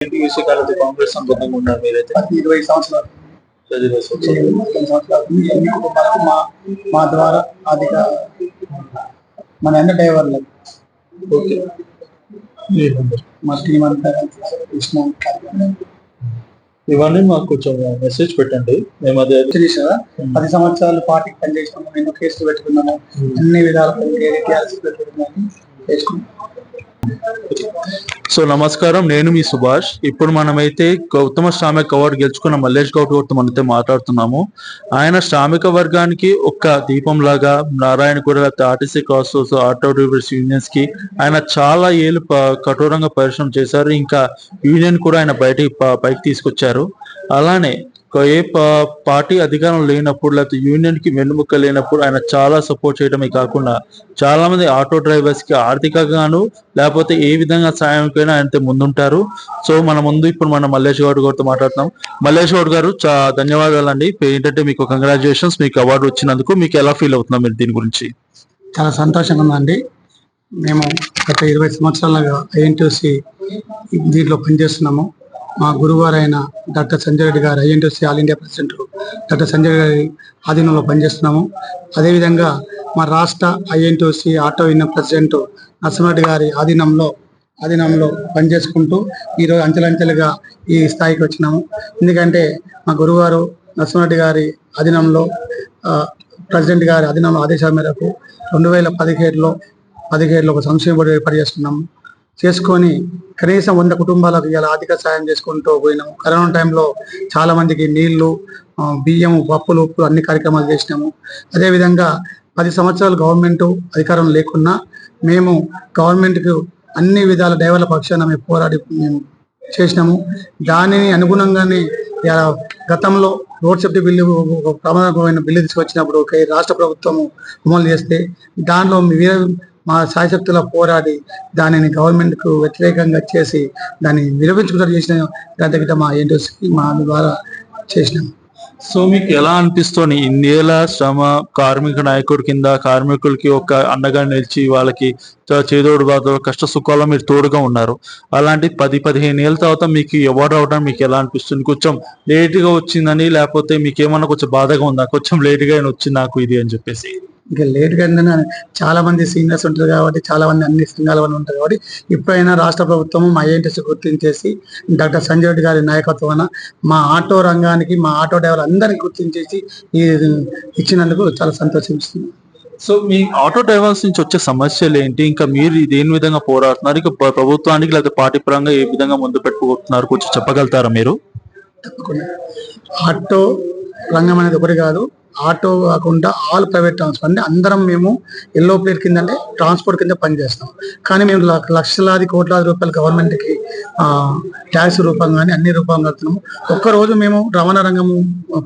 TUC college Congress సంబంధంగా ఉన్నారు మీరైతే 20 సంవత్సరాలు 20 సంవత్సరాలు ఎన్ని కుటుంబాలకు మా ద్వారా అధిక మన ఎంత డ్రైవర్లు ఓకే మా టీం అంతా కృష్ణ ఇవన్నీ మాకు కొంచెం మెసేజ్ పెట్టండి. మేము అదే 10 సంవత్సరాలు పార్టీకి పనిచేసినాము, ఎన్నో కేసులు పెట్టుకున్నాము, అన్ని విధాలు పెట్టుకున్నాము చేసుకున్నాము. సో నమస్కారం, నేను మీ సుభాష్. ఇప్పుడు మనమైతే ఉత్తమ శ్రామిక అవార్డు గెలుచుకున్న మల్లేష్ గౌడ్ గారితో మనైతే మాట్లాడుతున్నాము. ఆయన శ్రామిక వర్గానికి ఒక దీపం లాగా Narayanaguda RTC cross auto drivers unions కి ఆయన చాలా ఏళ్ళు కఠోరంగా పరిశ్రమ చేశారు. ఇంకా యూనియన్ కూడా ఆయన పైకి తీసుకొచ్చారు. అలానే ఏ పార్టీ అధికారం లేనప్పుడు లేకపోతే యూనియన్ కి వెన్నుముక్క లేనప్పుడు ఆయన చాలా సపోర్ట్ చేయడమే కాకుండా చాలా మంది ఆటో డ్రైవర్స్ కి ఆర్థికంగాను లేకపోతే ఏ విధంగా సాయంకైనా ఆయనతో ముందుంటారు. సో ఇప్పుడు మన మల్లేష్ గౌడ్ గారితో మాట్లాడుతున్నాం. మల్లేష్ గౌడ్ గారు ధన్యవాదాలండి. ఏంటంటే మీకు కంగ్రాచులేషన్స్, మీకు అవార్డు వచ్చినందుకు. మీకు ఎలా ఫీల్ అవుతున్నా మీరు దీని గురించి? చాలా సంతోషంగా ఉందండి. మేము గత 20 సంవత్సరాలుగా ఐఎన్టీసీ దీంట్లో పనిచేస్తున్నాము. మా గురువారు అయిన డాక్టర్ సంజయ్ రెడ్డి గారు INTUC all India president doctor Sanjay గారి ఆధీనంలో పనిచేస్తున్నాము. అదేవిధంగా మా రాష్ట్ర INTUC auto union president Narasimha Reddy గారి ఆధీనంలో పనిచేసుకుంటూ ఈరోజు అంచెలంచెలుగా ఈ స్థాయికి వచ్చినాము. ఎందుకంటే మా గురువారు నరసింహారెడ్డి గారి ఆధీనంలో ప్రెసిడెంట్ గారి ఆధీనంలో ఆదేశాల మేరకు 2017లో ఒక సంక్షేమ బోర్డు ఏర్పాటు చేసుకొని కనీసం 100 కుటుంబాలకు ఇలా ఆర్థిక సాయం చేసుకుంటూ పోయినాము. కరోనా టైంలో చాలా మందికి నీళ్లు, బియ్యం, పప్పులు, ఉప్పు అన్ని కార్యక్రమాలు చేసినాము. అదేవిధంగా 10 సంవత్సరాలు గవర్నమెంట్ అధికారం లేకున్నా మేము గవర్నమెంట్కు అన్ని విధాల డ్రైవర్ల పక్షాన మేము పోరాడి మేము చేసినాము. దానిని అనుగుణంగానే గతంలో రోడ్ సేఫ్టీ బిల్లు ప్రమాదకరమైన బిల్లు తీసుకొచ్చినప్పుడు రాష్ట్ర ప్రభుత్వం అమలు చేస్తే దానిలో మా శాయశక్తుల పోరాడి దానిని గవర్నమెంట్ కు వ్యతిరేకంగా చేసి దాన్ని విరమించుకుంటూ చేసిన గ్రంథగిట మా ఏంటోకి మా ద్వారా చేసినాము. సో మీకు ఎలా అనిపిస్తుంది? ఇన్నేళ్ల శ్రమ కార్మిక నాయకుడి కింద కార్మికులకి ఒక అండగా నిలిచి వాళ్ళకి చేదోడు బాధ కష్ట సుఖాల్లో మీరు తోడుగా ఉన్నారు. అలాంటి 10-15 ఏళ్ళ తర్వాత మీకు అవార్డు రావడం మీకు ఎలా అనిపిస్తుంది? కొంచెం లేట్ గా వచ్చిందని లేకపోతే మీకు ఏమన్నా కొంచెం బాధగా ఉందా? కొంచెం లేట్ గా వచ్చింది నాకు ఇది అని చెప్పేసి. ఇంకా లేట్గా చాలా మంది సీనియర్స్ ఉంటారు కాబట్టి, చాలా మంది అన్ని సంఘాల వాళ్ళు ఉంటారు కాబట్టి ఇప్పుడైనా రాష్ట్ర ప్రభుత్వం మా ఐఎన్టీసీ గుర్తించేసి డాక్టర్ సంజయ్ రెడ్డి గారి నాయకత్వాన మా ఆటో రంగానికి, మా ఆటో డ్రైవర్ అందరినీ గుర్తించేసి ఇచ్చినందుకు చాలా సంతోషిస్తుంది. సో మీ ఆటో డ్రైవర్స్ నుంచి వచ్చే సమస్యలు ఏంటి? ఇంకా మీరు దేని విధంగా పోరాడుతున్నారు? ఇంకా ప్రభుత్వానికి లేదా పార్టీ పరంగా ఏ విధంగా ముందు పెట్టుకుంటున్నారు? కొంచెం చెప్పగలుగుతారా మీరు? తప్పకుండా. ఆటో రంగం అనేది ఒకటి కాదు, ఆటో కాకుండా ఆల్ ప్రైవేట్ ట్రాన్స్పోర్ట్ అంటే అందరం మేము ఎల్లో ప్లేట్ కింద అంటే ట్రాన్స్పోర్ట్ కింద పనిచేస్తాం. కానీ మేము లక్షలాది కోట్లాది రూపాయలు గవర్నమెంట్కి ట్యాక్స్ రూపంగా కానీ అన్ని రూపంగా కడుతున్నాము. ఒక్కరోజు మేము రవాణా రంగము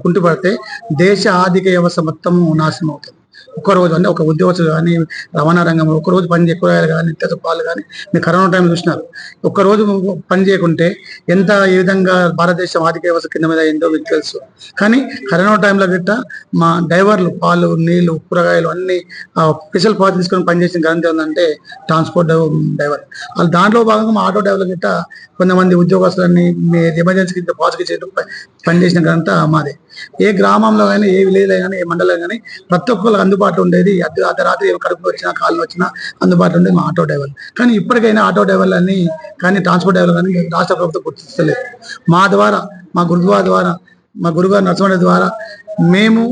కుంటుపడితే దేశ ఆర్థిక వ్యవస్థ మొత్తము నాశనం అవుతుంది. ఒక్కరోజు అంటే ఒక ఉద్యోగస్తులు కానీ రవాణా రంగంలో ఒక్కరోజు పని చేయ కూరగాయలు కానీ నిత్యావసర పాలు కానీ మీరు కరోనా టైం చూసినారు. ఒక్కరోజు పని చేయకుంటే ఏ విధంగా భారతదేశం ఆర్థిక వ్యవస్థ కింద మీద అయిందో మీకు తెలుసు. కానీ కరోనా టైంలో గిట్ట మా డ్రైవర్లు పాలు, నీళ్లు, కూరగాయలు అన్ని స్పెషల్ పాలు తీసుకొని పనిచేసిన ఘనత ఏంటంటే ట్రాన్స్పోర్ట్ డ్రైవర్. వాళ్ళు దాంట్లో భాగంగా మా ఆటో డ్రైవర్లు గిట్ట కొంతమంది ఉద్యోగస్తులన్నీ ఎమర్జెన్సీ కింద పాజిటివ్ చేయడం పనిచేసిన ఘనత మాదే. ఏ గ్రామంలో కానీ, ఏ విలేజ్లో కానీ, ఏ మండలంలో కానీ ప్రతి ఒక్కరికి అందుబాటులో ఉండేది. అర్ధరాత్రి కడుపు వచ్చినా, కాళ్ళు వచ్చినా అందుబాటులో ఉండేది మా ఆటో డ్రైవర్లు. కానీ ఇప్పటికైనా ఆటో డ్రైవర్లని కానీ ట్రాన్స్పోర్ట్ డ్రైవర్లు కానీ రాష్ట్ర ప్రభుత్వం గుర్తిస్తలేదు. మా ద్వారా, మా గురుగారు నరసింహారెడ్డి ద్వారా మేము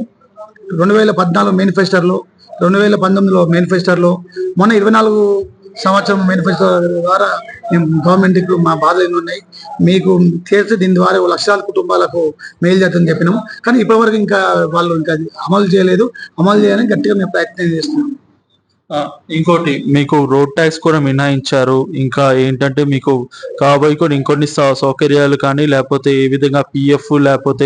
2014 మేనిఫెస్టోలో, 2019లో మేనిఫెస్టోలో, మొన్న 24 సంవత్సరం మేనిఫెస్టో ద్వారా మేము గవర్నమెంట్కి మా బాధలు ఎన్ని ఉన్నాయి మీకు చేస్తే దీని ద్వారా లక్షలాది కుటుంబాలకు మేలు చేద్దని చెప్పినాము. కానీ ఇప్పటివరకు ఇంకా వాళ్ళు ఇంకా అమలు చేయలేదు. అమలు చేయాలని గట్టిగా మేము ప్రయత్నం చేస్తున్నాం. ఇంకోటి, మీకు రోడ్ ట్యాక్స్ కూడా మినహాయించారు. ఇంకా ఏంటంటే మీకు కాబోయే కూడా ఇంకొన్ని సౌకర్యాలు కానీ లేకపోతే ఏ విధంగా పిఎఫ్ లేకపోతే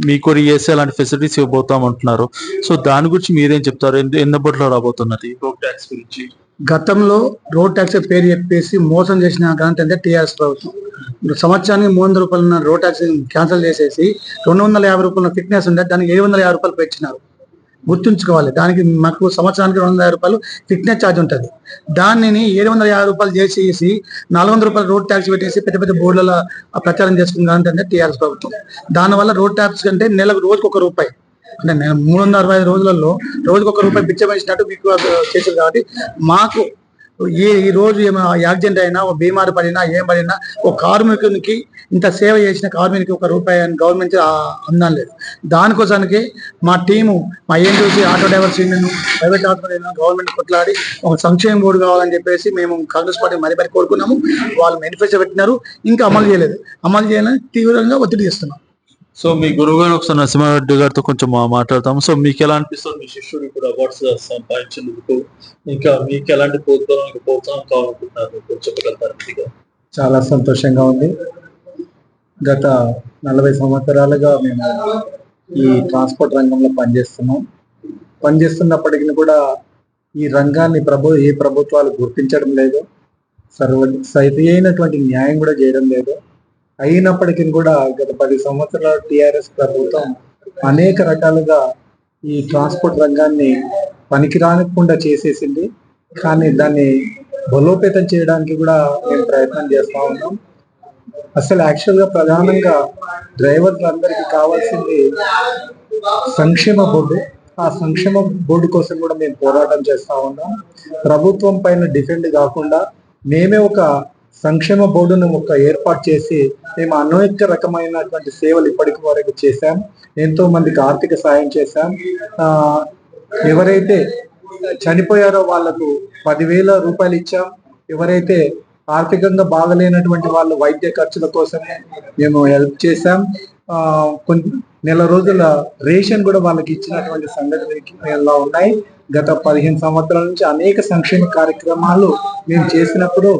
మీకు రిఎస్ఏ అలాంటి ఫెసిలిటీస్ ఇవ్వబోతామంటున్నారు. సో దాని గురించి మీరేం చెప్తారు? ఎన్నబట్లో రాబోతున్నది రోడ్ ట్యాక్స్ గురించి? గతంలో రోడ్ ట్యాక్స్ పేరు చెప్పేసి మోసం చేసిన ఘనత అంటే టీఆర్ఎస్ ప్రభుత్వం. సంవత్సరానికి 300 రూపాయలు రోడ్ ట్యాక్స్ క్యాన్సిల్ చేసేసి 250 రూపాయల ఫిట్నెస్ ఉంటే దానికి 750 రూపాయలు పెంచినారు. గుర్తుంచుకోవాలి. దానికి మాకు సంవత్సరానికి 250 రూపాయలు ఫిట్నెస్ ఛార్జ్ ఉంటుంది. దానిని 750 రూపాయలు చేసేసి 400 రూపాయలు రోడ్ ట్యాక్స్ పెట్టేసి పెద్ద పెద్ద బోర్డుల ప్రచారం చేసుకుంటే టీఆర్ఎస్ ప్రభుత్వం. దానివల్ల రోడ్ ట్యాక్స్ కంటే నెలకు రోజుకు ₹1, అంటే 365 రోజులలో రోజుకు ₹1 బిచ్చమేసినట్టు మీకు చేశారు. కాబట్టి మాకు ఈ రోజు ఏమైనా యాక్సిడెంట్ అయినా, బీమారు పడినా, ఏం పడినా ఒక కార్మికునికి ఇంత సేవ చేసిన కార్మికునికి ₹1 అని గవర్నమెంట్ అందం లేదు. దానికోసానికి మా టీము, మా ANTUC auto drivers union, private hospital government కొట్లాడి ఒక సంక్షేమ బోర్డు కావాలని చెప్పేసి మేము కాంగ్రెస్ పార్టీ మరి కోరుకున్నాము. వాళ్ళు మేనిఫెస్టో పెట్టినారు, ఇంకా అమలు చేయలేదు. అమలు చేయాలని తీవ్రంగా ఒత్తిడి చేస్తున్నాం. సో మీ గురువు గారు ఒకసారి నరసింహారెడ్డి గారితో కొంచెం మాట్లాడతాము. సో మీకు ఎలా అనిపిస్తుంది మీ శిష్యుడు ఇప్పుడు అవార్డ్స్ సంపాదించినందుకు? ఇంకా మీకు ఎలాంటి ప్రోత్సాహం కావాలనుకుంటున్నారు కొంచెం చెప్పగలుగుతారు? చాలా సంతోషంగా ఉంది. గత 40 సంవత్సరాలుగా మేము ఈ ట్రాన్స్పోర్ట్ రంగంలో పనిచేస్తున్నప్పటికీ కూడా ఈ రంగాన్ని ఏ ప్రభుత్వాలు గుర్తించడం లేదు, సరి అయినటువంటి న్యాయం కూడా చేయడం లేదు. అయినప్పటికీ కూడా గత 10 సంవత్సరాల టిఆర్ఎస్ ప్రభుత్వం అనేక రకాలుగా ఈ ట్రాన్స్పోర్ట్ రంగాన్ని పనికిరానికుండా చేసేసింది. కానీ దాన్ని బలోపేతం చేయడానికి కూడా మేము ప్రయత్నం చేస్తూ ఉన్నాం. అసలు యాక్చువల్గా ప్రధానంగా డ్రైవర్లందరికీ కావాల్సింది సంక్షేమ బోర్డు. ఆ సంక్షేమ బోర్డు కోసం కూడా మేము పోరాటం చేస్తూ ఉన్నాం. ప్రభుత్వం పైన డిఫెండ్ కాకుండా మేమే ఒక సంక్షేమ బోర్డును ఏర్పాటు చేసి మేము అనేక రకమైనటువంటి సేవలు ఇప్పటికి వరకు చేశాం. ఎంతో మందికి ఆర్థిక సాయం చేశాం. ఎవరైతే చనిపోయారో వాళ్లకు 10,000 రూపాయలు ఇచ్చాం. ఎవరైతే ఆర్థికంగా బాగలేనటువంటి వాళ్ళు వైద్య ఖర్చుల కోసమే మేము హెల్ప్ చేశాం. కొన్ని నెల రోజుల రేషన్ కూడా వాళ్ళకి ఇచ్చినటువంటి సంఘటనలు ఉన్నాయి. గత 15 సంవత్సరాల నుంచి అనేక సంక్షేమ కార్యక్రమాలు మేము చేసినప్పుడు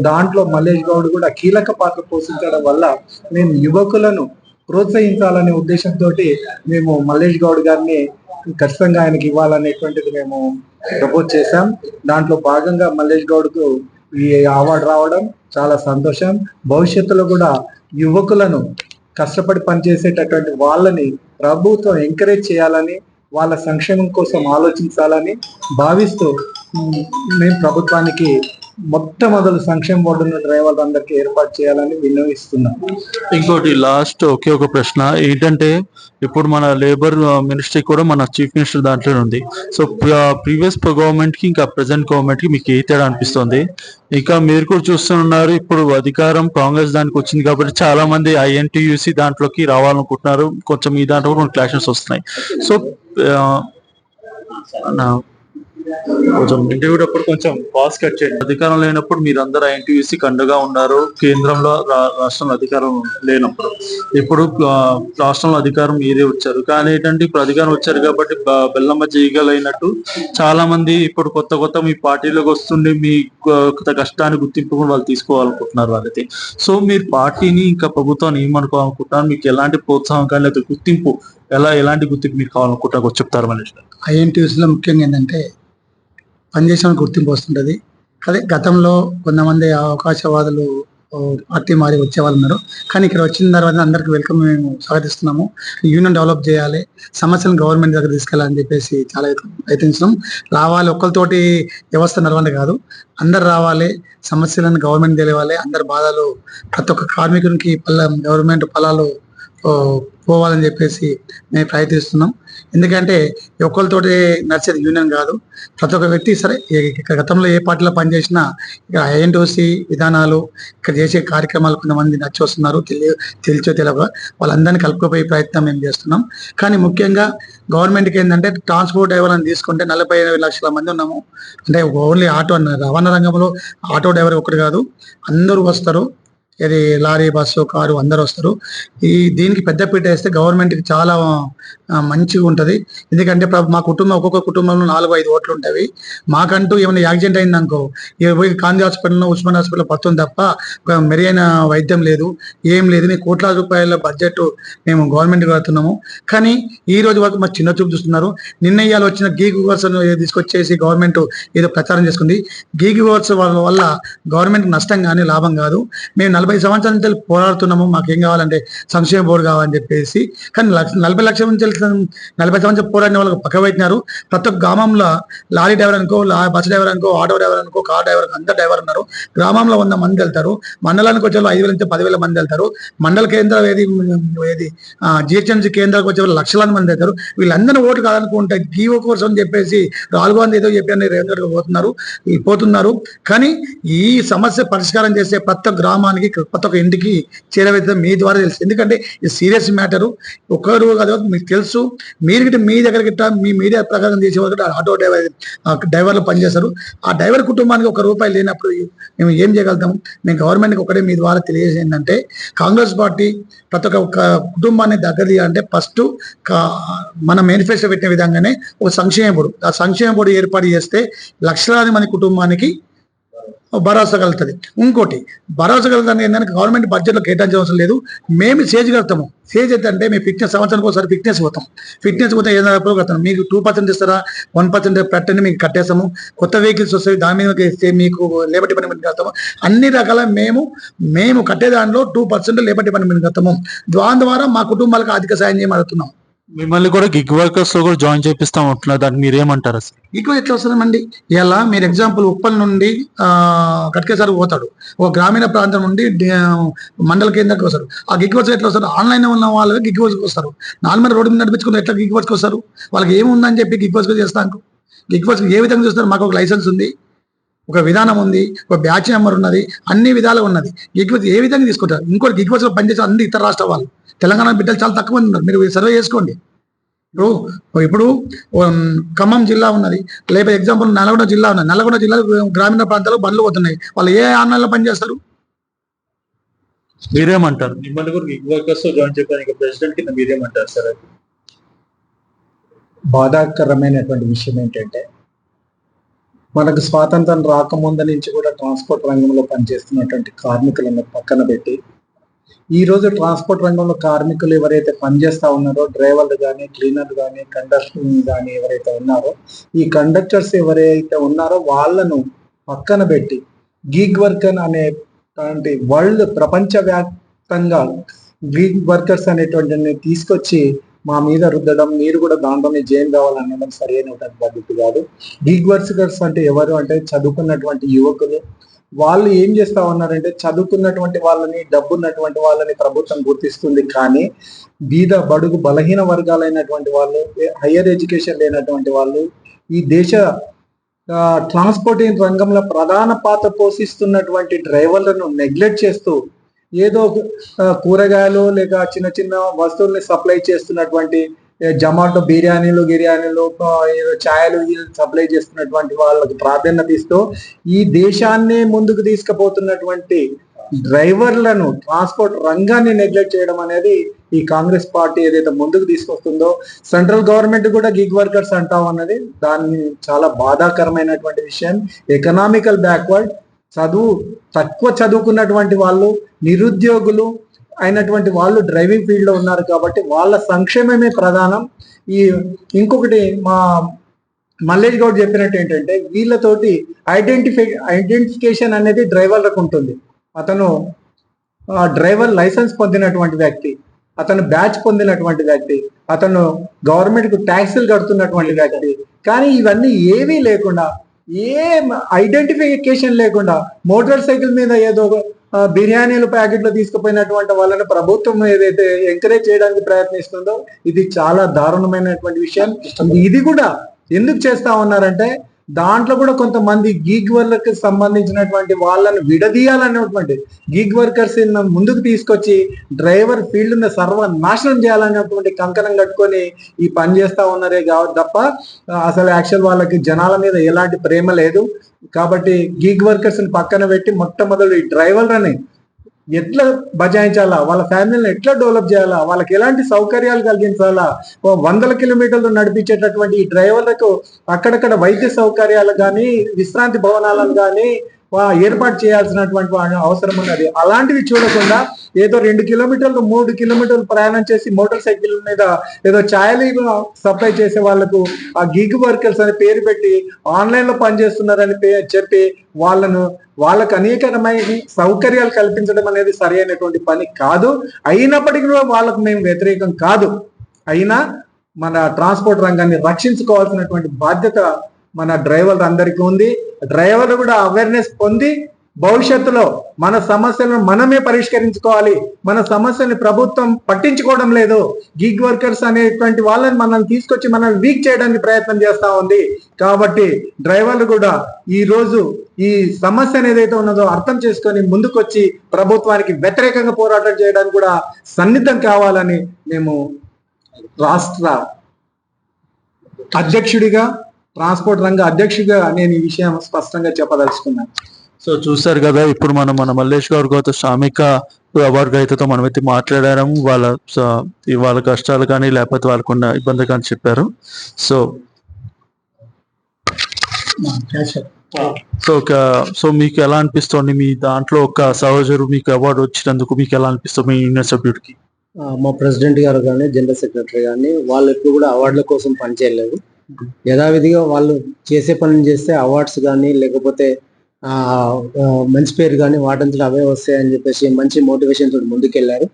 దాంట్లో మల్లేష్ గౌడ్ కూడా కీలక పాత్ర పోషించడం వల్ల మేము యువకులను ప్రోత్సహించాలనే ఉద్దేశంతో మేము మల్లేష్ గౌడ్ గారిని ఖచ్చితంగా ఆయనకి ఇవ్వాలనేటువంటిది మేము ప్రపోజ్ చేశాం. దాంట్లో భాగంగా మల్లేష్ గౌడ్కు ఈ అవార్డు రావడం చాలా సంతోషం. భవిష్యత్తులో కూడా యువకులను కష్టపడి పనిచేసేటటువంటి వాళ్ళని ప్రభుత్వం ఎంకరేజ్ చేయాలని, వాళ్ళ సంక్షేమం కోసం ఆలోచించాలని భావిస్తూ మేము ప్రభుత్వానికి మొట్టమొదటి సంక్షేమ బోర్డును డ్రైవర్లందరికీ ఏర్పాటు చేయాలని విన్నవిస్తున్నాం. ఇంకోటి లాస్ట్ ఒకే ఒక ప్రశ్న ఏంటంటే, ఇప్పుడు మన లేబర్ మినిస్ట్రీ కూడా మన చీఫ్ మినిస్టర్ దాంట్లో ఉంది. సో ప్రీవియస్ గవర్నమెంట్ కి ఇంకా ప్రెసెంట్ గవర్నమెంట్ కి మీకు ఏ తేడా అనిపిస్తుంది? ఇంకా మీరు కూడా చూస్తున్నారు, ఇప్పుడు అధికారం కాంగ్రెస్ దానికి వచ్చింది కాబట్టి చాలా మంది ఐఎన్టీయూసీ దాంట్లోకి రావాలనుకుంటున్నారు. కొంచెం ఈ దాంట్లో కూడా క్లాషెస్ వస్తున్నాయి. సో కొంచెం ఇంటర్వ్యూ అప్పుడు కొంచెం పాస్ కట్ చేయండి. అధికారం లేనప్పుడు మీరందరూ ఐఎన్టీయూసీ కండగా ఉన్నారు. కేంద్రంలో రాష్ట్రంలో అధికారం లేనప్పుడు, ఇప్పుడు రాష్ట్రంలో అధికారం మీరే వచ్చారు. కానీ ఏంటంటే ఇప్పుడు అధికారం వచ్చారు కాబట్టి బెల్లమ్మ చేయగలైనట్టు చాలా మంది ఇప్పుడు కొత్త మీ పార్టీలోకి వస్తుండే మీ కష్టాన్ని గుర్తింపు కూడా వాళ్ళు తీసుకోవాలనుకుంటున్నారు వాళ్ళైతే. సో మీరు పార్టీని ఇంకా ప్రభుత్వాన్ని ఏమనుకోవాలనుకుంటున్నారు? మీకు ఎలాంటి ప్రోత్సాహం కానీ లేదా గుర్తింపు ఎలాంటి గుర్తింపు మీరు కావాలనుకుంటున్నారు చెప్తారు మనీష్ గారు? ఐఎన్టీయూసీలో ముఖ్యంగా ఏంటంటే పనిచేసిన గుర్తింపు వస్తుంటది. అదే గతంలో కొంతమంది అవకాశవాదులు పార్టీ మారి వచ్చే వాళ్ళు ఉన్నారు. కానీ ఇక్కడ వచ్చిన తర్వాత అందరికి వెల్కమ్ మేము స్వాగతిస్తున్నాము. యూనియన్ డెవలప్ చేయాలి, సమస్యలను గవర్నమెంట్ దగ్గర తీసుకెళ్ళాలని చెప్పేసి చాలా ప్రయత్నిస్తున్నాం. రావాలి, ఒక్కరితోటి వ్యవస్థ నడవాలి కాదు, అందరు రావాలి, సమస్యలను గవర్నమెంట్ తెలియాలి. అందరి బాధలు ప్రతి ఒక్క కార్మికునికి గవర్నమెంట్ ఫలాలు పోవాలని చెప్పేసి మేము ప్రయత్నిస్తున్నాం. ఎందుకంటే ఒక్కరితోటి నడిచేది యూనియన్ కాదు, ప్రతి ఒక్క వ్యక్తి సరే గతంలో ఏ పార్టీలో పనిచేసినా ఇక్కడ ఐఎన్టీయూసీ విధానాలు, ఇక్కడ చేసే కార్యక్రమాలు కొంతమంది నచ్చి వస్తున్నారు, తెలియక వాళ్ళందరినీ కలుపుకుపోయే ప్రయత్నం మేము చేస్తున్నాం. కానీ ముఖ్యంగా గవర్నమెంట్కి ఏంటంటే ట్రాన్స్పోర్ట్ డ్రైవర్ అని తీసుకుంటే 45 లక్షల మంది ఉన్నాము. అంటే ఓన్లీ ఆటో రవాణా రంగంలో ఆటో డ్రైవర్ ఒకటి కాదు, అందరూ వస్తారు. ఇది లారీ, బస్సు, కారు అందరూ వస్తారు. దీనికి పెద్దపీట వేస్తే గవర్నమెంట్కి చాలా మంచిగా ఉంటుంది. ఎందుకంటే మా కుటుంబం, ఒక్కొక్క కుటుంబంలో 4-5 ఓట్లు ఉంటాయి. మాకంటూ ఏమైనా యాక్సిడెంట్ అయిందనుకో, గాంధీ హాస్పిటల్లో, ఉస్మాన్ హాస్పిటల్లో పడుతుంది తప్ప మెరుగైన వైద్యం లేదు, ఏం లేదు. మేము కోట్లాది రూపాయల బడ్జెట్ మేము గవర్నమెంట్ కడుతున్నాము. కానీ ఈ రోజు వరకు మా చిన్న చూపు చూస్తున్నారు. నిన్న ఇవాళ వచ్చిన గీగ్ వర్స్ తీసుకొచ్చేసి గవర్నమెంట్ ఏదో ప్రచారం చేసుకుంది. గీగ్ వర్స్ వల్ల గవర్నమెంట్ నష్టం కానీ లాభం కాదు. మేము సంవత్సరాల నుంచి పోరాడుతున్నాము, మాకేం కావాలంటే సంక్షేమ బోర్డు కావాలని చెప్పేసి. కానీ 40 లక్షల నుంచి 40 సంవత్సరాలు పోరాడిన వాళ్ళకి పక్క పెట్టినారు. ప్రతి ఒక్క గ్రామంలో లారీ డ్రైవర్ అనుకో, బస్ డ్రైవర్ అనుకో, ఆటో డ్రైవర్ అనుకో, కార్ డ్రైవర్ అందరు డ్రైవర్ ఉన్నారు. గ్రామంలో 100 మంది వెళ్తారు, మండలానికి వచ్చే 5,000 నుంచి 10,000 మంది వెళ్తారు. మండల కేంద్రం ఏది జిహెచ్ఎంసీ కేంద్రాలకు వచ్చే లక్షలాది మంది వెళ్తారు. వీళ్ళందరూ ఓట్లు కాదనుకుంటే గీవో కోసం అని చెప్పేసి రాహుల్ గాంధీ ఏదో చెప్పి రేవంత్ రెడ్డి పోతున్నారు. కానీ ఈ సమస్య పరిష్కారం చేసే ప్రతి ఒక్క గ్రామానికి, ప్రతి ఒక్క ఇంటికి చేరవేద్దాం మీ ద్వారా తెలుసు. ఎందుకంటే ఇది సీరియస్ మ్యాటరు. ఒకరు కదా మీకు తెలుసు, మీరు మీ దగ్గర గిట్ట మీ మీడియా ప్రకారం చేసేవాళ్ళు ఆటో డ్రైవర్లు పనిచేస్తారు. ఆ డ్రైవర్ కుటుంబానికి ₹1 లేనప్పుడు మేము ఏం చేయగలుగుతాము? మేము గవర్నమెంట్కి ఒకటే మీ ద్వారా తెలియజేసి ఏంటంటే, కాంగ్రెస్ పార్టీ ప్రతి ఒక్క కుటుంబాన్ని దగ్గర తీయాలంటే ఫస్ట్ మన మేనిఫెస్టో పెట్టిన విధంగానే ఒక సంక్షేమ బోర్డు, ఆ సంక్షేమ బోర్డు ఏర్పాటు చేస్తే లక్షలాది మంది కుటుంబానికి భరోసా కలుగుతుంది. ఇంకోటి భరోసా కలుగుతుంది ఏంటంటే, గవర్నమెంట్ బడ్జెట్లో కేటాయించవలసిన లేదు, మేము కడతాము. సేజ్ అయితే అంటే మేము సంవత్సరానికి ఒకసారి ఫిట్నెస్ పోతాం. ఏదైనా కడతాం. మీకు 2% ఇస్తారా, 1% పెట్టండి, మీకు కట్టేస్తాము. కొత్త వెహికల్స్ వస్తాయి, దాని మీద ఇస్తే మీకు లేబర్ డిపార్ట్మెంట్ కడతాము. అన్ని రకాల మేము కట్టే దానిలో 2% లేబర్ డిపార్ట్మెంట్ కడతాము. దాని ద్వారా మా కుటుంబాలకు ఆర్థిక సాయం చేయమని అడుగుతున్నాం. మిమ్మల్ని కూడా గిగ్ వర్కర్స్ లో కూడా జాయిన్ చేపిస్తాం అంటున్నారు, దానికి మీరేమంటారు అసలు? గిగ్ ఎట్లా వస్తుందండి? ఇలా మీరు ఎగ్జాంపుల్ ఉప్పల్ నుండి కట్కేసారి పోతాడు, ఒక గ్రామీణ ప్రాంతం నుండి మండల కేంద్రానికి వస్తారు. ఆ గిగ్ వర్క్స్ ఎట్లా వస్తారు? ఆన్లైన్ ఉన్న వాళ్ళు గిగ్ వర్క్కి వస్తారు. నార్మల్ రోడ్డు మీద నడిపించుకుని ఎట్లా గిగ్ వర్క్కి వస్తారు? వాళ్ళకి ఏముందని చెప్పి గిగ్ వర్క్ చేస్తాను. గిగ్ వర్క్స్ ఏ విధంగా చూస్తారు? మాకు ఒక లైసెన్స్ ఉంది, ఒక విధానం ఉంది, ఒక బ్యాచ్ నెంబర్ ఉన్నది, అన్ని విధాలుగా ఉన్నది. గిగ్ వర్క్స్ ఏ విధంగా తీసుకుంటారు? ఇంకోటి గిగ్ వర్క్స్ లో పనిచేసే అన్ని ఇతర రాష్ట్ర వాళ్ళు, తెలంగాణ బిడ్డలు చాలా తక్కువ మంది ఉన్నారు. మీరు సర్వే చేసుకోండి. ఇప్పుడు ఖమ్మం జిల్లా ఉన్నది, లేకపోతే ఎగ్జాంపుల్ నల్గొండ జిల్లా ఉన్నది. నల్గొండ జిల్లాలో గ్రామీణ ప్రాంతాల్లో బండ్లు పోతున్నాయి. వాళ్ళు ఏ ఆన్లైన్లో పనిచేస్తారు? మీరేమంటారు? మిమ్మల్ని కూడా గిగ్ వర్కర్స్ జాయిన్ చేయడానికి ప్రెసిడెంట్ కింద మీరేమంటారు సార్? బాధాకరమైనటువంటి విషయం ఏంటంటే, మనకు స్వాతంత్రం రాకముందు నుంచి కూడా ట్రాన్స్పోర్ట్ రంగంలో పనిచేస్తున్నటువంటి కార్మికులను పక్కన పెట్టి, ఈ రోజు ట్రాన్స్పోర్ట్ రంగంలో కార్మికులు ఎవరైతే పనిచేస్తా ఉన్నారో, డ్రైవర్లు కానీ, క్లీనర్లు కానీ, కండక్టర్లు కానీ ఎవరైతే ఉన్నారో, ఈ కండక్టర్స్ ఎవరైతే ఉన్నారో వాళ్ళను పక్కన పెట్టి గిగ్ వర్కర్ అనేటువంటి వరల్డ్ ప్రపంచవ్యాప్తంగా గిగ్ వర్కర్స్ అనేటువంటి తీసుకొచ్చి మా మీద రుద్దడం, మీరు కూడా దాంట్లోనే జాయిన్ కావాలనడం సరైనటువంటి పద్ధతి కాదు. గిగ్ వర్కర్స్ అంటే ఎవరు అంటే చదువుకున్నటువంటి యువకులు. వాళ్ళు ఏం చేస్తా ఉన్నారంటే, చదువుకున్నటువంటి వాళ్ళని, డబ్బున్నటువంటి వాళ్ళని ప్రభుత్వం గుర్తిస్తుంది, కానీ బీద బడుగు బలహీన వర్గాలైనటువంటి వాళ్ళు, హయ్యర్ ఎడ్యుకేషన్ లేనటువంటి వాళ్ళు, ఈ దేశ ట్రాన్స్పోర్టింగ్ రంగంలో ప్రధాన పాత్ర పోషిస్తున్నటువంటి డ్రైవర్లను నెగ్లెక్ట్ చేస్తూ, ఏదో కూరగాయలు లేక చిన్న చిన్న వస్తువుల్ని సప్లై చేస్తున్నటువంటి జొమాటో బిర్యానీలు ఛాయలు సప్లై చేస్తున్నటువంటి వాళ్ళకి ప్రాధాన్యత ఇస్తూ ఈ దేశాన్ని ముందుకు తీసుకుపోతున్నటువంటి డ్రైవర్లను, ట్రాన్స్పోర్ట్ రంగాన్ని నెగ్లెక్ట్ చేయడం అనేది ఈ కాంగ్రెస్ పార్టీ ఏదైతే ముందుకు తీసుకొస్తుందో, సెంట్రల్ గవర్నమెంట్ కూడా గిగ్ వర్కర్స్ అంటాం అన్నది దాన్ని చాలా బాధాకరమైనటువంటి విషయం. ఎకనామికల్ బ్యాక్వర్డ్, తక్కువ చదువుకున్నటువంటి వాళ్ళు, నిరుద్యోగులు అయినటువంటి వాళ్ళు డ్రైవింగ్ ఫీల్డ్ లో ఉన్నారు కాబట్టి వాళ్ళ సంక్షేమమే ప్రధానం. ఇంకొకటి మా మల్లేష్ గౌడ్ చెప్పినట్టు ఏంటంటే, వీళ్ళతోటి ఐడెంటిఫికేషన్ అనేది డ్రైవర్లకు ఉంటుంది. అతను డ్రైవర్ లైసెన్స్ పొందినటువంటి వ్యక్తి, అతను బ్యాచ్ పొందినటువంటి వ్యక్తి, అతను గవర్నమెంట్ కు ట్యాక్సులు కడుతున్నటువంటి వ్యక్తి. కానీ ఇవన్నీ ఏవీ లేకుండా, ఏ ఐడెంటిఫికేషన్ లేకుండా మోటార్ సైకిల్ మీద ఏదో బిర్యానీలు ప్యాకెట్లు తీసుకుపోయినటువంటి వాళ్ళని ప్రభుత్వం ఏదైతే ఎంకరేజ్ చేయడానికి ప్రయత్నిస్తుందో ఇది చాలా దారుణమైనటువంటి విషయం. ఇది కూడా ఎందుకు చేస్తా ఉన్నారంటే, దాంట్లో కూడా కొంతమంది గిగ్ వర్కర్స్ సంబంధించినటువంటి వాళ్ళని విడదీయాలనేటువంటి, గిగ్ వర్కర్స్ ముందుకు తీసుకొచ్చి డ్రైవర్ ఫీల్డ్ సర్వనాశనం చేయాలనేటువంటి కంకణం కట్టుకొని ఈ పని చేస్తా ఉన్నారే తప్ప అసలు యాక్చువల్ వాళ్ళకి జనాల మీద ఎలాంటి ప్రేమ లేదు. కాబట్టి గిగ్ వర్కర్స్ ని పక్కన పెట్టి మొట్టమొదటి ఈ డ్రైవర్లని ఎట్లా బజాయించాలా, వాళ్ళ ఫ్యామిలీని ఎట్లా డెవలప్ చేయాలా, వాళ్ళకి ఎలాంటి సౌకర్యాలు కలిగించాలా, 100 కిలోమీటర్లు నడిపించేటటువంటి ఈ డ్రైవర్లకు అక్కడక్కడ వైద్య సౌకర్యాలు కానీ, విశ్రాంతి భవనాలను కానీ ఏర్పాటు చేయాల్సినటువంటి అవసరం ఉన్నది. అలాంటివి చూడకుండా ఏదో 2 కిలోమీటర్లు 3 కిలోమీటర్లు ప్రయాణం చేసి మోటార్ సైకిల్ మీద ఏదో ఛాయలు సప్లై చేసే వాళ్ళకు ఆ గిగ్ వర్కర్స్ అని పేరు పెట్టి ఆన్లైన్ లో పనిచేస్తున్నారని చెప్పి వాళ్ళకు అనేకమైన సౌకర్యాలు కల్పించడం అనేది సరైనటువంటి పని కాదు. అయినప్పటికీ కూడా వాళ్ళకు మేము వ్యతిరేకం కాదు. అయినా మన ట్రాన్స్పోర్ట్ రంగాన్ని రక్షించుకోవాల్సినటువంటి బాధ్యత మన డ్రైవర్లు అందరికీ ఉంది. డ్రైవర్లు కూడా అవేర్నెస్ పొంది భవిష్యత్తులో మన సమస్యలను మనమే పరిష్కరించుకోవాలి. మన సమస్యల్ని ప్రభుత్వం పట్టించుకోవడం లేదు. గిగ్ వర్కర్స్ అనేటువంటి వాళ్ళని మనల్ని తీసుకొచ్చి మనల్ని వీక్ చేయడానికి ప్రయత్నం చేస్తా ఉంది. కాబట్టి డ్రైవర్లు కూడా ఈ రోజు ఈ సమస్యను ఏదైతే ఉన్నదో అర్థం చేసుకొని ముందుకొచ్చి ప్రభుత్వానికి వ్యతిరేకంగా పోరాటం చేయడానికి కూడా సన్నిద్ధం కావాలని మేము రాష్ట్ర అధ్యక్షుడిగా, ట్రాన్స్పోర్ట్ రంగ అధ్యక్షుడిగా నేను ఈ విషయం స్పష్టంగా చెప్పదలుచుకున్నాను. సో చూసారు కదా, ఇప్పుడు మన మల్లేష్ గారితో శ్రామిక వర్గ రైతుతో మనమైతే మాట్లాడాము. వాళ్ళ కష్టాలు కానీ లేకపోతే వాళ్ళకున్న ఇబ్బంది కానీ చెప్పారు. సో మీకు ఎలా అనిపిస్తుంది? మీ దాంట్లో ఒక సహోదరు మీకు అవార్డు వచ్చినందుకు మీకు ఎలా అనిపిస్తుంది మీ యూనియన్ సభ్యుడికి? మా ప్రెసిడెంట్ గారు కానీ జనరల్ సెక్రటరీ కానీ వాళ్ళు ఎప్పుడు కూడా అవార్డుల కోసం పనిచేయలేదు. యథావిధిగా వాళ్ళు చేసే పనిని చేస్తే అవార్డ్స్ కానీ లేకపోతే మంచి పేరు కానీ వాటంతలో అవే వస్తాయని చెప్పేసి మంచి మోటివేషన్ తోటి ముందుకెళ్లారు.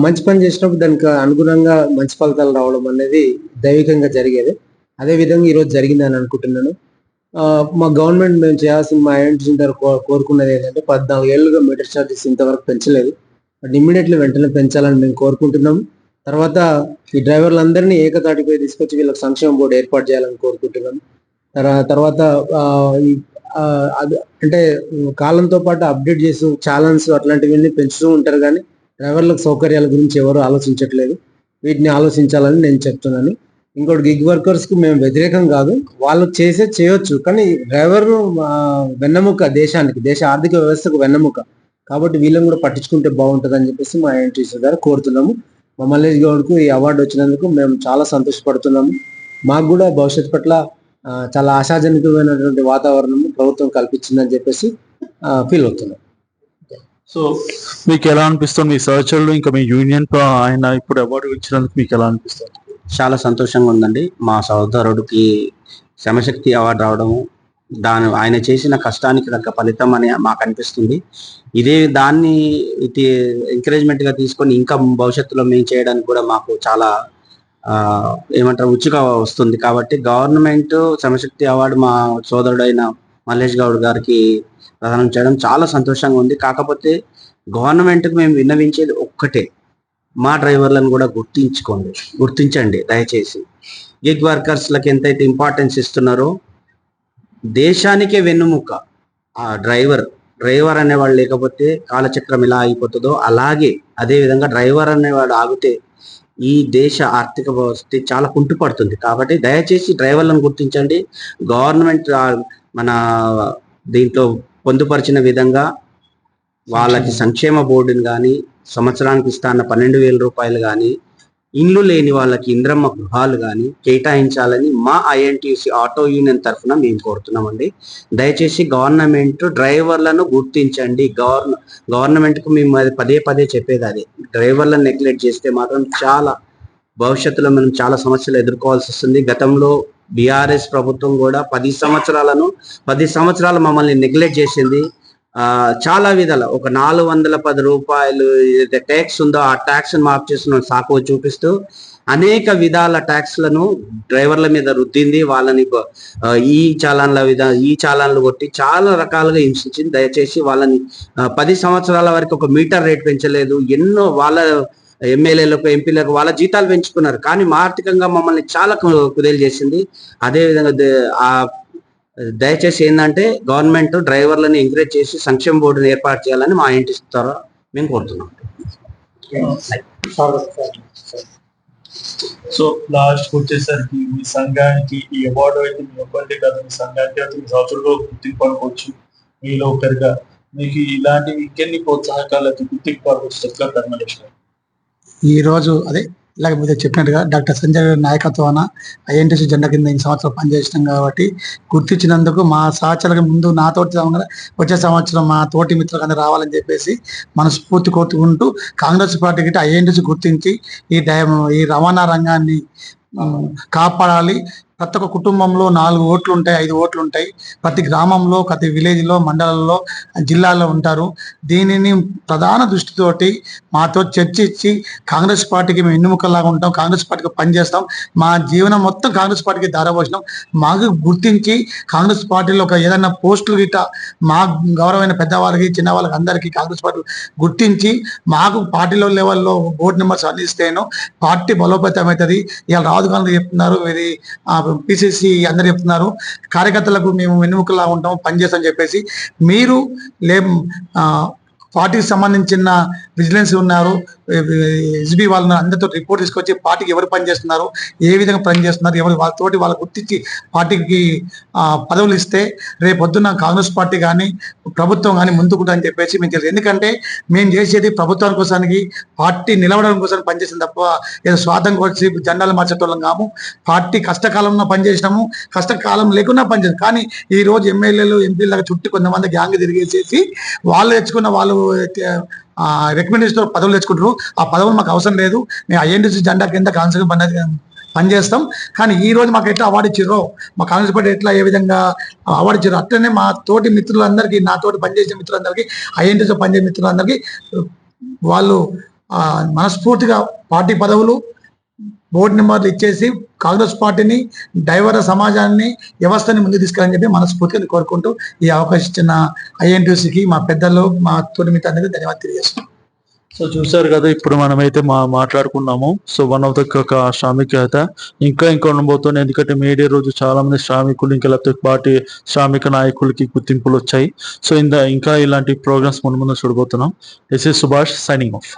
మంచి పని చేసినప్పుడు దానికి అనుగుణంగా మంచి ఫలితాలు రావడం అనేది దైవికంగా జరిగేది. అదే విధంగా ఈరోజు జరిగిందని అనుకుంటున్నాను. మా గవర్నమెంట్ మేము చేయాల్సిన మా ఐడెంటిటీ కోరుకున్నది ఏంటంటే 14 ఏళ్ళుగా మీటర్ ఛార్జెస్ ఇంతవరకు పెంచలేదు. బట్ ఇమ్మీడియట్లీ వెంటనే పెంచాలని మేము కోరుకుంటున్నాం. తర్వాత ఈ డ్రైవర్లందరినీ ఏకతాటిపై తీసుకొచ్చి వీళ్ళకి సంక్షేమ బోర్డు ఏర్పాటు చేయాలని కోరుకుంటున్నాం. తర్వాత అంటే కాలంతో పాటు అప్డేట్ చేస్తూ ఛాలెంజ్ అట్లాంటివన్నీ పెంచుతూ ఉంటారు, కానీ డ్రైవర్లకు సౌకర్యాల గురించి ఎవరు ఆలోచించట్లేదు. వీటిని ఆలోచించాలని నేను చెప్తున్నాను. ఇంకోటి గిగ్ వర్కర్స్ కు మేము వ్యతిరేకం కాదు, వాళ్ళు చేయొచ్చు, కానీ డ్రైవర్ వెన్నెముక దేశానికి, దేశ ఆర్థిక వ్యవస్థకు వెన్నెముక. కాబట్టి వీళ్ళని కూడా పట్టించుకుంటే బాగుంటుంది అని చెప్పేసి మా ఎంట్రీస్ ద్వారా కోరుతున్నాము. మా మల్లేష్ గౌడ్కు ఈ అవార్డు వచ్చినందుకు మేము చాలా సంతోషపడుతున్నాము. మాకు కూడా భవిష్యత్తు పట్ల చాలా ఆశాజనకమైనటువంటి వాతావరణం ప్రభుత్వం కల్పించిందని చెప్పేసి ఫీల్ అవుతున్నాం. సో మీకు ఎలా అనిపిస్తుంది? మీ సహచరులు ఇంకా మీ యూనియన్ ఆయన ఇప్పుడు అవార్డు ఇచ్చినందుకు మీకు ఎలా అనిపిస్తుంది? చాలా సంతోషంగా ఉందండి. మా సహోదరుడికి శ్రమశక్తి అవార్డు రావడము ఆయన చేసిన కష్టానికి తగ్గ ఫలితం అని మాకు అనిపిస్తుంది. దాన్ని ఎంకరేజ్మెంట్ గా తీసుకొని ఇంకా భవిష్యత్తులో మేము చేయడానికి కూడా మాకు చాలా ఉచిగా వస్తుంది. కాబట్టి గవర్నమెంట్ శ్రమశక్తి అవార్డు మా సోదరుడైన మల్లేష్ గౌడ్ గారికి ప్రదానం చేయడం చాలా సంతోషంగా ఉంది. కాకపోతే గవర్నమెంట్కి మేము విన్నవించేది ఒక్కటే, మా డ్రైవర్లను కూడా గుర్తించండి దయచేసి. గిగ్ వర్కర్స్లకు ఎంతైతే ఇంపార్టెన్స్ ఇస్తున్నారో, దేశానికే వెన్నుముక ఆ డ్రైవర్ అనేవాడు లేకపోతే కాలచక్రం ఎలా అయిపోతుందో అలాగే అదే విధంగా డ్రైవర్ అనేవాడు ఆగితే ఈ దేశ ఆర్థిక వ్యవస్థ చాలా కుంటుపడుతుంది. కాబట్టి దయచేసి డ్రైవర్లను గుర్తించండి. గవర్నమెంట్ మన దీంట్లో పొందుపరిచిన విధంగా వాళ్ళకి సంక్షేమ బోర్డుని కానీ, సంవత్సరానికి ఇస్తాన్న 12,000 రూపాయలు కానీ, ఇండ్లు లేని వాళ్ళకి ఇంద్రమ్మ గృహాలు కానీ కేటాయించాలని మా ఐఎన్టీయూసీ ఆటో యూనియన్ తరఫున మేము కోరుతున్నామండి. దయచేసి గవర్నమెంట్ డ్రైవర్లను గుర్తించండి. గవర్నమెంట్కు మేము అది పదే చెప్పేది అదే. డ్రైవర్లను నెగ్లెక్ట్ చేస్తే మాత్రం భవిష్యత్తులో మనం చాలా సమస్యలు ఎదుర్కోవాల్సి వస్తుంది. గతంలో బీఆర్ఎస్ ప్రభుత్వం కూడా 10 సంవత్సరాలు మమ్మల్ని నెగ్లెక్ట్ చేసింది. చాలా విధాల ఒక 410 రూపాయలు ఏదైతే ట్యాక్స్ ఉందో ఆ ట్యాక్స్ మాఫ్ చేసిన సాకు చూపిస్తూ అనేక విధాల ట్యాక్స్లను డ్రైవర్ల మీద రుద్దింది. వాళ్ళని ఈ చాలాన్లు కొట్టి చాలా రకాలుగా హింసించింది. దయచేసి వాళ్ళని 10 సంవత్సరాల వరకు ఒక మీటర్ రేట్ పెంచలేదు. ఎన్నో వాళ్ళ ఎమ్మెల్యేలకు, ఎంపీలకు వాళ్ళ జీతాలు పెంచుకున్నారు, కానీ ఆర్థికంగా మమ్మల్ని చాలా కుదేలు చేసింది. అదేవిధంగా దయచేసి ఏంటంటే గవర్నమెంట్ డ్రైవర్లను ఎంకరేజ్ చేసి సంక్షేమ బోర్డును ఏర్పాటు చేయాలని మా ఇంటి ద్వారా మేము కోరుతున్నాం. సో లాస్ట్ వచ్చేసరికి మీ సంఘానికి ఈ అవార్డు అయితే మీ ఒక్కరికే కాదు, మీ సంఘానికి అయితే మీ సంవత్సరంలో గుర్తింపు అనుకోవచ్చు. మీలో ఒకరిగా మీకు ఇలాంటి ఇంకెన్ని ప్రోత్సాహకాలకి గుర్తింపు అనుకోవచ్చు. ఈ రోజు ఇలాగ మీరు చెప్పినట్టుగా డాక్టర్ సంజయ్ గారి నాయకత్వాన ఐఎన్టీసీ జెండా కింద 8 సంవత్సరాలు పనిచేసినాం కాబట్టి గుర్తించినందుకు మా సహచరులకు ముందు నాతోటి వచ్చే సంవత్సరం మా తోటి మిత్రులకు అందరూ రావాలని చెప్పేసి మనస్ఫూర్తి కోరుకుంటూ కాంగ్రెస్ పార్టీకి ఐఎన్టీసీ గుర్తించి ఈ రవాణా రంగాన్ని కాపాడాలి. ప్రతి ఒక్క కుటుంబంలో 4 ఓట్లు ఉంటాయి, 5 ఓట్లు ఉంటాయి. ప్రతి గ్రామంలో, ప్రతి విలేజ్లో, మండలంలో, జిల్లాలో ఉంటారు. దీనిని ప్రధాన దృష్టితోటి మాతో చర్చించి కాంగ్రెస్ పార్టీకి మేము ఎన్నుముకలాగా ఉంటాం, కాంగ్రెస్ పార్టీకి పనిచేస్తాం, మా జీవనం మొత్తం కాంగ్రెస్ పార్టీకి ధారపోసినాం. మాకు గుర్తించి కాంగ్రెస్ పార్టీలో ఒక ఏదైనా పోస్టులు గిట్ట మా గౌరవమైన పెద్దవాళ్ళకి, చిన్నవాళ్ళకి అందరికీ కాంగ్రెస్ పార్టీ గుర్తించి మాకు పార్టీలో లెవెల్లో బోర్డు నెంబర్స్ అందిస్తేనో పార్టీ బలోపేతం అవుతుంది. ఇవాళ రాహుల్ గాంధీ చెప్తున్నారు, ఇది పిసిసి అందరు చెప్తున్నారు, కార్యకర్తలకు మేము వెన్నుముకలా ఉంటాం, పనిచేస్తామని చెప్పేసి మీరు పార్టీకి సంబంధించిన విజిలెన్స్ ఉన్నారు, ఎస్బీ వాళ్ళని అందరితో రిపోర్ట్ తీసుకొచ్చి పార్టీకి ఎవరు పనిచేస్తున్నారు, ఏ విధంగా పనిచేస్తున్నారు, ఎవరు వాళ్ళతోటి వాళ్ళ గుర్తించి పార్టీకి పదవులు ఇస్తే రేపొద్దున కాంగ్రెస్ పార్టీ కానీ ప్రభుత్వం కానీ ముందుకుంటుందని చెప్పేసి మీకు తెలుసు. ఎందుకంటే మేము చేసేది ప్రభుత్వాల కోసానికి, పార్టీ నిలవడం కోసం పనిచేసింది తప్ప ఏదో స్వార్థం వచ్చి జెండాలు మార్చేటోళ్ళం కాము. పార్టీ కష్టకాలంలో పనిచేసినాము, కష్టకాలం లేకుండా పనిచేసాం. కానీ ఈ రోజు ఎమ్మెల్యేలు, ఎంపీలకు చుట్టూ కొంతమంది గ్యాంగ్ తిరిగేసేసి వాళ్ళు తెచ్చుకున్న వాళ్ళు రికమెండేషన్ పదవులు తెచ్చుకుంటారు. ఆ పదవులు మాకు అవసరం లేదు, మేము ఐఎన్టీసీ జెండా కింద కాన్సెప్ట్ పనిచేస్తాం. కానీ ఈ రోజు మాకు ఎట్లా అవార్డు ఇచ్చారో, మా కాంగ్రెస్ పార్టీ ఎట్లా ఏ విధంగా అవార్డు ఇచ్చారో అట్లనే మా తోటి మిత్రులందరికీ, నాతోటి పనిచేసే మిత్రులందరికీ, ఐఎన్టీసీ పనిచేసే మిత్రులందరికీ వాళ్ళు మనస్ఫూర్తిగా పార్టీ పదవులు, బోర్డు నెంబర్లు ఇచ్చేసి కాంగ్రెస్ పార్టీని, డైవర్ సమాజాన్ని, వ్యవస్థని ముందుకు తీసుకెళ్ళని చెప్పి మనస్ఫూర్తిగా కోరుకుంటూ ఈ అవకాశం ఇచ్చిన ఐఎన్టీసీకి, మా పెద్దలు, మా తోటి మిత్రులందరికీ ధన్యవాదాలు తెలియజేస్తున్నాం. సో చూసారు కదా, ఇప్పుడు మనమైతే మాట్లాడుకున్నాము. సో వన్ ఆఫ్ ద శ్రామిక అయితే ఇంకా ఉండబోతుంది. ఎందుకంటే మీడియా రోజు చాలా మంది శ్రామికులు, ఇంకా లేకపోతే పార్టీ శ్రామిక నాయకులకి గుర్తింపులు వచ్చాయి. సో ఇంకా ఇలాంటి ప్రోగ్రామ్స్ ముందు చూడబోతున్నాం. This is Subhash signing off.